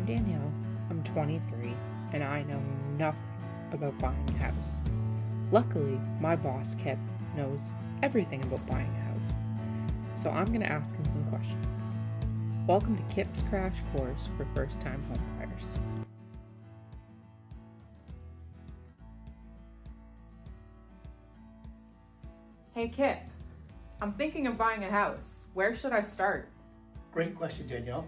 Danielle, I'm 23, and I know nothing about buying a house. Luckily, my boss, Kip, knows everything about buying a house, so I'm going to ask him some questions. Welcome to Kip's Crash Course for First-Time Homebuyers. Hey Kip, I'm thinking of buying a house. Where should I start? Great question, Danielle.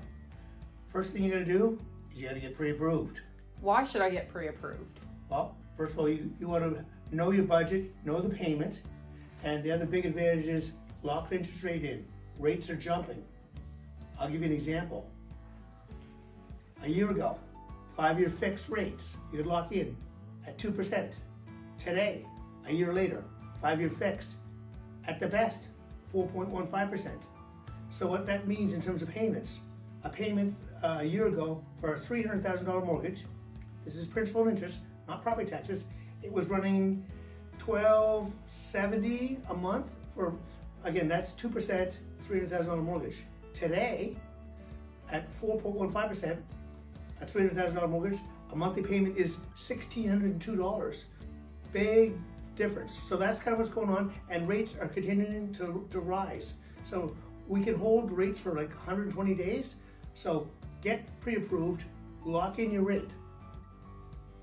First thing you gotta do is you gotta get pre-approved. Why should I get pre-approved? Well, first of all, you wanna know your budget, know the payment, and the other big advantage is lock the interest rate in. Rates are jumping. I'll give you an example. A year ago, 5-year fixed rates, you could lock in at 2%. Today, a year later, 5-year fixed, at the best, 4.15%. So what that means in terms of payments, a payment a year ago for a $300,000 mortgage, this is principal and interest, not property taxes, it was running $1,270 a month for, again, that's 2%, $300,000 mortgage. Today, at 4.15%, a $300,000 mortgage, a monthly payment is $1,602. Big difference. So that's kind of what's going on, and rates are continuing to rise. So we can hold rates for like 120 days. So get pre-approved, lock in your rate.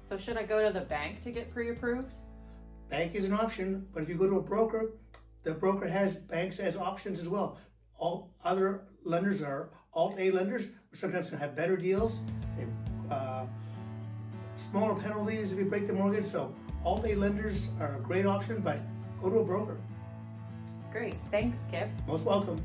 So should I go to the bank to get pre-approved? Bank is an option, but if you go to a broker, the broker has banks as options as well. All other lenders are Alt-A lenders, which sometimes can have better deals. They have smaller penalties if you break the mortgage. So Alt-A lenders are a great option, but go to a broker. Great, thanks Kip. Most welcome.